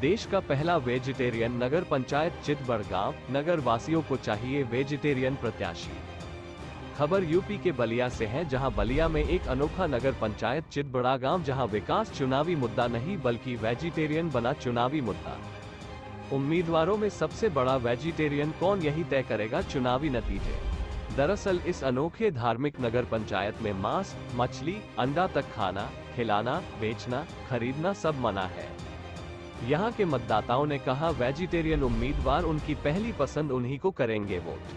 देश का पहला वेजिटेरियन नगर पंचायत चितबड़गांव, नगर वासियों को चाहिए वेजिटेरियन प्रत्याशी। खबर यूपी के बलिया से है, जहां बलिया में एक अनोखा नगर पंचायत चितबड़गांव, जहां विकास चुनावी मुद्दा नहीं बल्कि वेजिटेरियन बना चुनावी मुद्दा। उम्मीदवारों में सबसे बड़ा वेजिटेरियन कौन, यही तय करेगा चुनावी नतीजे। दरअसल इस अनोखे धार्मिक नगर पंचायत में मांस, मछली, अंडा तक खाना, खिलाना, बेचना, खरीदना सब मना है। यहाँ के मतदाताओं ने कहा वेजिटेरियन उम्मीदवार उनकी पहली पसंद, उन्हीं को करेंगे वोट।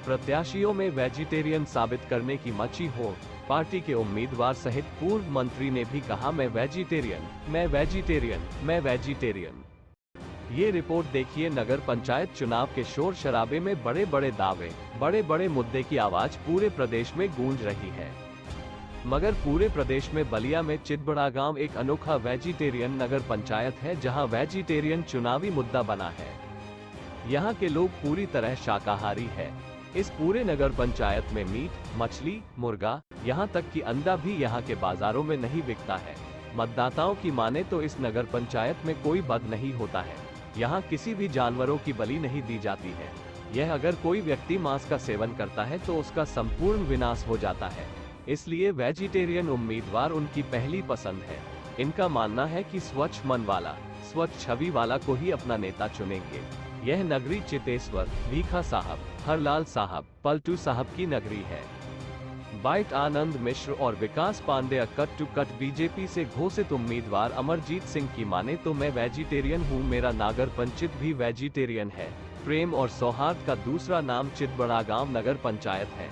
प्रत्याशियों में वेजिटेरियन साबित करने की मची हो। पार्टी के उम्मीदवार सहित पूर्व मंत्री ने भी कहा मैं वेजिटेरियन, मैं वेजिटेरियन, मैं वेजिटेरियन। ये रिपोर्ट देखिए। नगर पंचायत चुनाव के शोर शराबे में बड़े बड़े दावे, बड़े बड़े मुद्दे की आवाज पूरे प्रदेश में गूंज रही है। मगर पूरे प्रदेश में बलिया में चितबड़गांव एक अनोखा वेजिटेरियन नगर पंचायत है, जहां वेजिटेरियन चुनावी मुद्दा बना है। यहां के लोग पूरी तरह शाकाहारी है। इस पूरे नगर पंचायत में मीट, मछली, मुर्गा, यहां तक कि अंडा भी यहां के बाजारों में नहीं बिकता है। मतदाताओं की माने तो इस नगर पंचायत में कोई बद नहीं होता है। यहाँ किसी भी जानवरों की बलि नहीं दी जाती है। यह अगर कोई व्यक्ति मांस का सेवन करता है तो उसका संपूर्ण विनाश हो जाता है। इसलिए वेजिटेरियन उम्मीदवार उनकी पहली पसंद है। इनका मानना है कि स्वच्छ मन वाला, स्वच्छ छवि वाला को ही अपना नेता चुनेंगे। यह नगरी चितेश्वर, भीखा साहब, हरलाल साहब, पलटू साहब की नगरी है। बाइट आनंद मिश्र और Vikas Pandey cut to cut BJP से घोषित उम्मीदवार अमरजीत सिंह की माने तो मैं वेजिटेरियन हूं, मेरा नागर पंचायत भी वेजिटेरियन है। प्रेम और सौहार्द का दूसरा नाम चितबड़गांव नगर पंचायत है।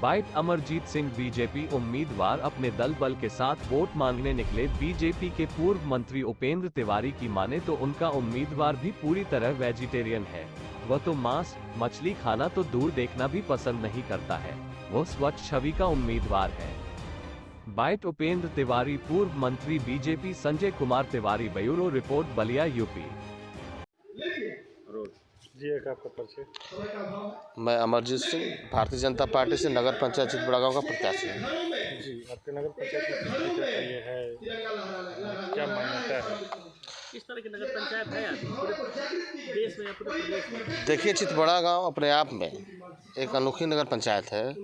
बाइट अमरजीत सिंह बीजेपी उम्मीदवार अपने दल बल के साथ वोट मांगने निकले। बीजेपी के पूर्व मंत्री उपेंद्र तिवारी की माने तो उनका उम्मीदवार भी पूरी तरह वेजिटेरियन है। वह तो मांस, मछली खाना तो दूर देखना भी पसंद नहीं करता है। वो स्वच्छ छवि का उम्मीदवार है। बाइट उपेंद्र तिवारी पूर्व मंत्री BJP Sanjay Kumar Tiwari, bureau report Ballia UP. जी एक आपका परिचय। मैं अमरजीत सिंह, भारतीय जनता पार्टी से नगर पंचायत चितबड़गांव का प्रत्याशी हूँ। जी आपके नगर पंचायत में किस तरीके का ये है, क्या मान्यता है, किस तरह की नगर पंचायत है पूरे देश में या पूरे प्रदेश में? देखिए, चितबड़गांव अपने आप में एक अनोखी नगर पंचायत है,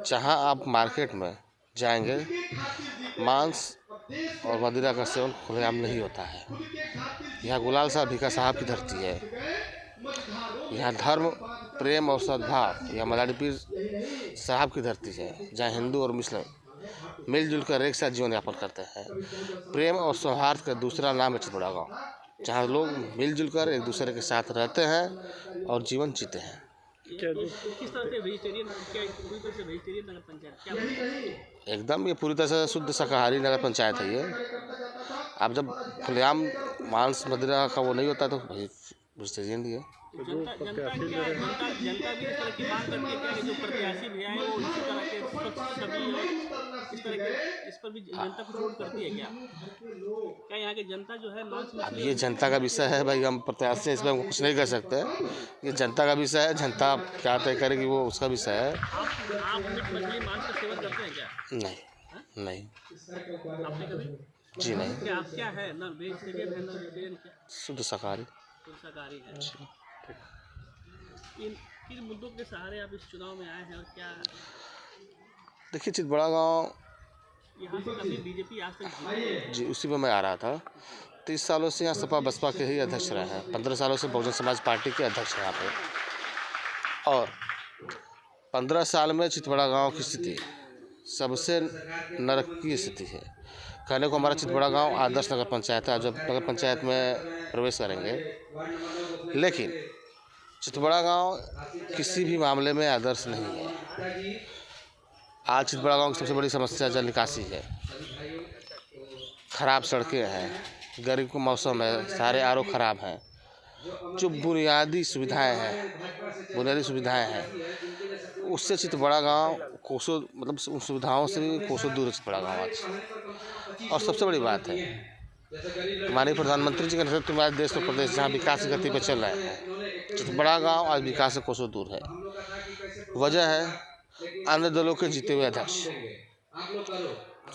जहां आप मार्केट में जाएंगे मांस और मदिरा का सेवन खुलेआम नहीं होता है। यहाँ गुलाल साहब, भीखा साहब की धरती है। यहाँ धर्म, प्रेम और सद्भाव, यह मलाड़ी पीर साहब की धरती है, जहाँ हिंदू और मुस्लिम मिलजुल कर एक साथ जीवन यापन करते हैं। प्रेम और सौहार्द का दूसरा नाम है चितबड़गांव, जहाँ लोग मिलजुल कर एक दूसरे के साथ रहते हैं और जीवन जीते हैं। किस तरह से वेजिटेरियन, क्या पूरी तरह से वेजिटेरियन नगर पंचायत क्या? एकदम ये पूरी तरह से शुद्ध शाकाहारी नगर पंचायत है ये। आप जब खुलेआम मांस मदिरा का वो नहीं होता तो वेजिटेरियन ही है। जनता भी इस तरह की मांग करती है क्या कि जो प्रत्याशी भी आए वो इसी तरह के स्वच्छ छवि और इस तरह के, इस पर भी जनता कुछ वोट करती है क्या? क्या यहाँ की जनता जो है मांस अब ये जनता का विषय है भाई, हम प्रत्याशी इसमें हम कुछ नहीं कर सकते। ये जनता का विषय है, जनता क्या तय करेगी वो उसका विषय है। आप मीट मछली मांस का सेवन करते हैं क्या? नहीं, नहीं। आपने कभी? जी नहीं। क्या आप क्या है ना वेजिटेरियन है ना वेजिटेरियन, क्या शुद्ध शाकाहारी। शाकाहारी है? किन मुद्दों के सहारे आप इस चुनाव में आए हैं और क्या? देखिए, चितबड़गांव यहाँ से कभी बीजेपी आज तक जी उसी में मैं आ रहा था। 30 सालों से यहाँ सपा बसपा के ही अध्यक्ष रहे हैं। 15 सालों से बहुजन समाज पार्टी के अध्यक्ष हैं यहाँ पे। और 15 साल में चितबड़गांव की स्थिति सबसे नरक की स्थिति है। कहने को हमारा चितबड़गांव आदर्श नगर पंचायत है जब नगर पंचायत में प्रवेश करेंगे, लेकिन चितबड़गांव किसी भी मामले में आदर्श नहीं है। आज चितबड़गांव की सबसे बड़ी समस्या जल निकासी है। खराब सड़कें हैं, गर्मी का मौसम है, सारे आरओ खराब हैं। जो बुनियादी सुविधाएं हैं उससे चितबड़गांव कोसों, मतलब उन सुविधाओं से भी कोसों दूर है चितबड़गांव आज। और सबसे बड़ी बात है, माननीय प्रधानमंत्री जी के नेतृत्व में आज देश और प्रदेश जहाँ विकास की गति पर चल रहे हैं, चितबड़गांव आज विकास से कोसों दूर है। वजह है अन्य दलों के जीते हुए अध्यक्ष।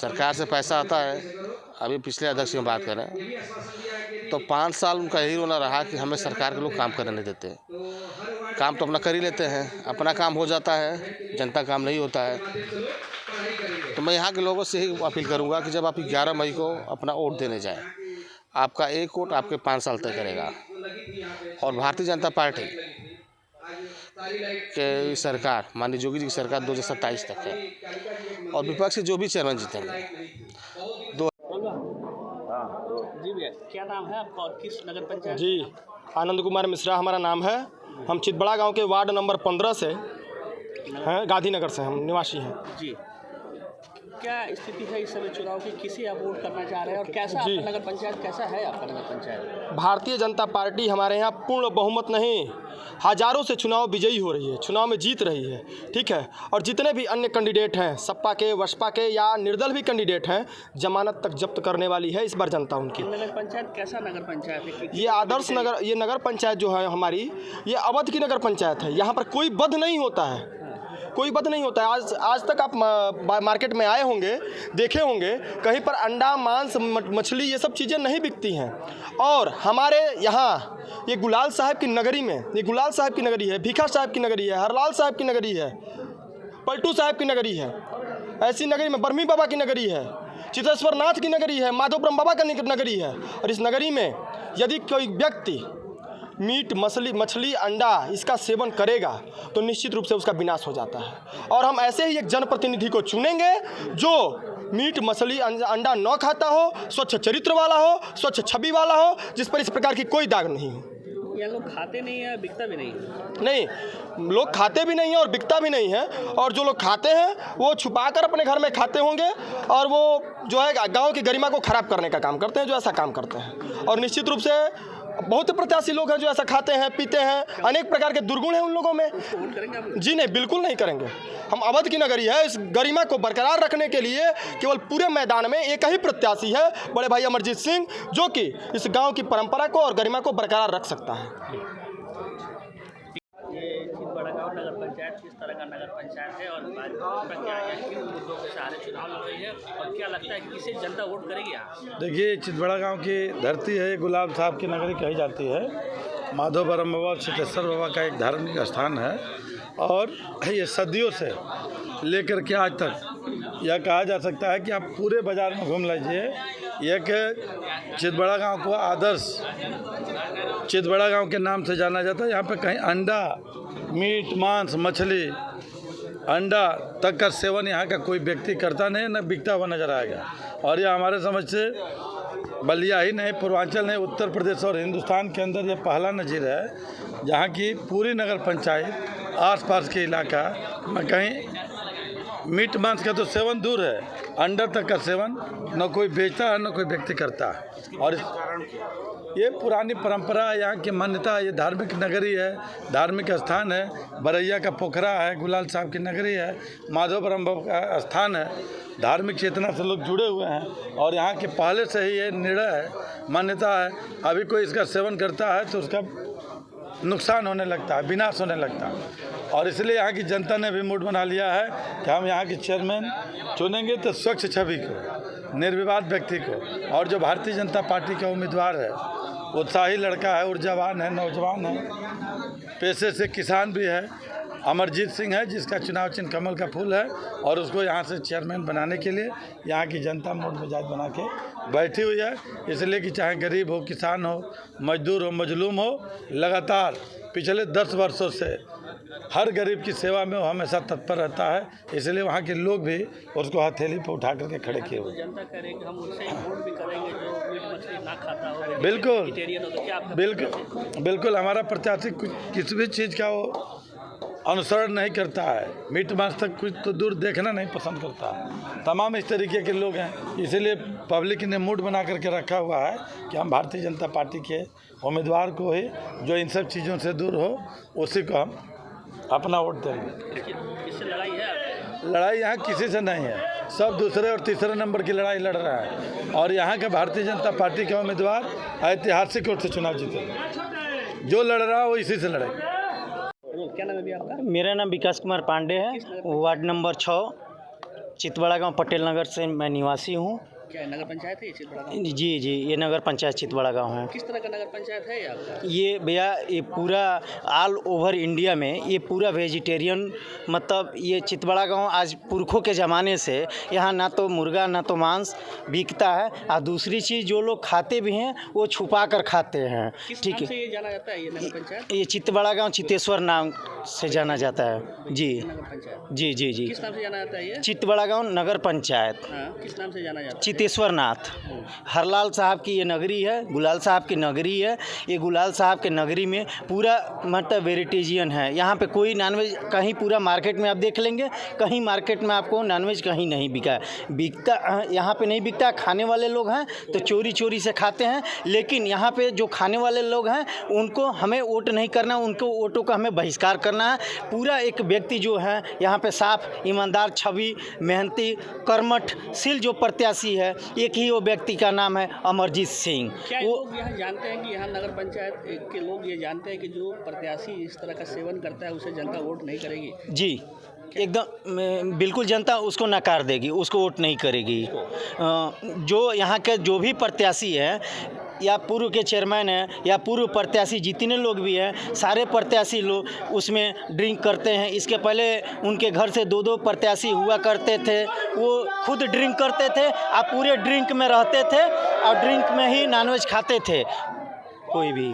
सरकार से पैसा आता है। अभी पिछले अध्यक्ष की बात करें तो 5 साल उनका यही रोना रहा कि हमें सरकार के लोग काम करने नहीं देते। काम तो अपना कर ही लेते हैं, अपना काम हो जाता है, जनता काम नहीं होता है। तो मैं यहाँ के लोगों से ही अपील करूँगा कि जब आप 11 मई को अपना वोट देने जाएं, आपका एक वोट आपके 5 साल तय करेगा। और भारतीय जनता पार्टी के सरकार, माननीय योगी जी की सरकार 2027 तक है और विपक्ष से जो भी चेयरमैन जीतेंगे। जी भैया, क्या नाम है आपका और किस नगर पंचायत? जी, आनंद कुमार मिश्रा हमारा नाम है। हम चितबड़ा गांव के वार्ड नंबर 15 से हैं, गांधीनगर से हम निवासी हैं। जी, क्या स्थिति है इस समय चुनाव की? किसे आप वोट करना चाह रहे हैं और कैसा आपका नगर पंचायत, कैसा है आपका नगर पंचायत? भारतीय जनता पार्टी हमारे यहाँ पूर्ण बहुमत नहीं, हजारों से चुनाव विजयी हो रही है, चुनाव में जीत रही है, ठीक है। और जितने भी अन्य कैंडिडेट हैं, सपा के, बसपा के या निर्दल भी कैंडिडेट हैं, जमानत तक जब्त करने वाली है इस बार जनता उनकी। नगर पंचायत कैसा नगर पंचायत है? ये आदर्श नगर, ये नगर पंचायत जो है हमारी, ये अवध की नगर पंचायत है। यहाँ पर कोई बद नहीं होता है, कोई बद नहीं होता है। आज तक आप मार्केट में आए होंगे, देखे होंगे, कहीं पर अंडा, मांस, मछली ये सब चीज़ें नहीं बिकती हैं। और हमारे यहाँ ये गुलाल साहब की नगरी में, ये गुलाल साहब की नगरी है, भीखा साहब की नगरी है, हरलाल साहब की नगरी है, पलटू साहब की नगरी है, ऐसी नगरी में बर्मी बाबा की नगरी है, चितेश्वर नाथ की नगरी है, माधव ब्रह्म बाबा की नगरी है। और इस नगरी में यदि कोई व्यक्ति मीट, मछली, अंडा इसका सेवन करेगा तो निश्चित रूप से उसका विनाश हो जाता है। और हम ऐसे ही एक जनप्रतिनिधि को चुनेंगे जो मीट, मछली, अंडा न खाता हो, स्वच्छ चरित्र वाला हो, स्वच्छ छवि वाला हो, जिस पर इस प्रकार की कोई दाग नहीं हो। ये लोग खाते नहीं है, बिकता भी नहीं? नहीं, लोग खाते भी नहीं है और बिकता भी नहीं है। और जो लोग खाते हैं वो छुपाकर अपने घर में खाते होंगे और वो जो है गाँव की गरिमा को खराब करने का काम करते हैं, जो ऐसा काम करते हैं। और निश्चित रूप से बहुत प्रत्याशी लोग हैं जो ऐसा खाते हैं, पीते हैं, अनेक प्रकार के दुर्गुण हैं उन लोगों में। जी नहीं, बिल्कुल नहीं करेंगे। हम अवध की नगरी है, इस गरिमा को बरकरार रखने के लिए केवल पूरे मैदान में एक ही प्रत्याशी है, बड़े भाई अमरजीत सिंह, जो कि इस गांव की परंपरा को और गरिमा को बरकरार रख सकता है। ये चितबड़ा गाँव नगर पंचायत किस तरह का नगर पंचायत है और भाजपा क्या है, किन मुद्दों के सहारे चुनाव लड़ रही है और क्या लगता है कि किसे जनता वोट करेगी यहाँ? देखिए, चितबड़ा गांव की धरती है, गुलाब साहब की नगरी कही जाती है। माधव ब्रह्म बाबा और सिद्धेश्वर बाबा का एक धार्मिक स्थान है और ये सदियों से लेकर के आज तक यह कहा जा सकता है कि आप पूरे बाज़ार में घूम लीजिए, एक चितबड़ा गांव को आदर्श चितबड़ा गांव के नाम से जाना जाता है। यहाँ पे कहीं अंडा, मीट, मांस, मछली, अंडा तक का सेवन यहाँ का कोई व्यक्ति करता नहीं, न बिकता हुआ नजर आएगा। और यह हमारे समझ से बलिया ही नहीं, पूर्वांचल नहीं, उत्तर प्रदेश और हिंदुस्तान के अंदर यह पहला नज़ीर है जहाँ की पूरी नगर पंचायत, आसपास के इलाका में कहीं मीट मांस का तो सेवन दूर है, अंडा तक का सेवन न कोई बेचता है न कोई व्यक्ति करता है। और ये पुरानी परंपरा, यहाँ की मान्यता, ये धार्मिक नगरी है, धार्मिक स्थान है। बरैया का पोखरा है, गुलाल साहब की नगरी है, माधव ब्रह्म का स्थान है। धार्मिक चेतना से लोग जुड़े हुए हैं और यहाँ के पहले से ही ये निर्णय है, मान्यता है, अभी कोई इसका सेवन करता है तो उसका नुकसान होने लगता है, विनाश होने लगता है। और इसलिए यहाँ की जनता ने भी मूड बना लिया है कि हम यहाँ के चेयरमैन चुनेंगे तो स्वच्छ छवि को, निर्विवाद व्यक्ति को। और जो भारतीय जनता पार्टी का उम्मीदवार है, उत्साही लड़का है, ऊर्जावान है, नौजवान है, पेशे से किसान भी है, अमरजीत सिंह है, जिसका चुनाव चिन्ह कमल का फूल है। और उसको यहाँ से चेयरमैन बनाने के लिए यहाँ की जनता मूड मिजाज बना के बैठी हुई है। इसलिए कि चाहे गरीब हो, किसान हो, मजदूर हो, मजलूम हो, लगातार पिछले 10 वर्षों से हर गरीब की सेवा में वो हमेशा तत्पर रहता है। इसलिए वहाँ के लोग भी उसको हथेली पर उठा करके खड़े किए हुए। जनता करेगी, हम उनसे ही वोट भी करेंगे जो मीट मछली ना खाता हो, बिल्कुल तो क्या बिल्कुल हमारा प्रत्याशी किसी भी चीज़ का वो अनुसरण नहीं करता है, मीट मांस तक कुछ तो दूर देखना नहीं पसंद करता है। तमाम इस तरीके के लोग हैं। इसीलिए पब्लिक ने मूड बना करके रखा हुआ है कि हम भारतीय जनता पार्टी के उम्मीदवार को ही, जो इन सब चीज़ों से दूर हो, उसी को हम अपना वोट देंगे। किससे लड़ाई है? लड़ाई यहाँ किसी से नहीं है, सब दूसरे और तीसरे नंबर की लड़ाई लड़ रहा है। और यहाँ के भारतीय जनता पार्टी के उम्मीदवार ऐतिहासिक रूप से चुनाव जीतेंगे। जो लड़ रहा है वो इसी से लड़ेगा। क्या नाम है अभी आपका? मेरा नाम विकास कुमार पांडे है, वार्ड नंबर 6, चितबड़ा गांव, पटेल नगर से मैं निवासी हूं। क्या है, नगर पंचायत है ये चितबड़ा गाँव? जी जी, ये नगर पंचायत चितबड़ा गांव है। किस तरह का नगर पंचायत है ये आपका? ये भैया ये पूरा ऑल ओवर इंडिया में ये पूरा वेजिटेरियन, मतलब ये चितबड़ा गांव आज पुरखों के ज़माने से यहाँ ना तो मुर्गा ना तो मांस बिकता है, और दूसरी चीज़ जो लोग खाते भी हैं वो छुपा कर खाते हैं। किस ठीक नाम है, से ये जाना जाता है ये नगर पंचायत? ये चितबड़ा गांव चितेश्वर नाम से जाना जाता है। जी नगर पंचायत जी जी जी, किस नाम से जाना जाता है ये? चितबड़ा गांव नगर पंचायत हाँ, किस नाम से जाना जाता है? चितेश्वर नाथ। हरलाल साहब की ये नगरी है, गुलाल साहब की नगरी है। ये गुलाल साहब के नगरी में पूरा मतलब वेजिटेरियन है। यहाँ पे कोई नॉनवेज कहीं पूरा मार्केट में आप देख लेंगे, कहीं मार्केट में आपको नॉनवेज कहीं नहीं बिकता यहाँ पे नहीं बिकता। खाने वाले लोग हैं तो चोरी चोरी से खाते हैं, लेकिन यहाँ पे जो खाने वाले लोग हैं उनको हमें वोट नहीं करना, उनको वोटों का हमें बहिष्कार करना है। पूरा एक व्यक्ति जो है यहाँ पे साफ ईमानदार, छवि, मेहनती, कर्मठशील जो प्रत्याशी है, एक ही वो व्यक्ति का नाम है अमरजीत सिंह। क्या वो लोग यहाँ जानते हैं कि यहाँ नगर पंचायत के लोग ये जानते हैं कि जो प्रत्याशी इस तरह का सेवन करता है उसे जनता वोट नहीं करेगी? जी एकदम बिल्कुल, जनता उसको नकार देगी, उसको वोट नहीं करेगी। जो यहाँ के जो भी प्रत्याशी हैं या पूर्व के चेयरमैन हैं या पूर्व प्रत्याशी जितने लोग भी हैं, सारे प्रत्याशी लोग उसमें ड्रिंक करते हैं। इसके पहले उनके घर से दो दो प्रत्याशी हुआ करते थे, वो खुद ड्रिंक करते थे और पूरे ड्रिंक में रहते थे और ड्रिंक में ही नॉनवेज खाते थे कोई भी।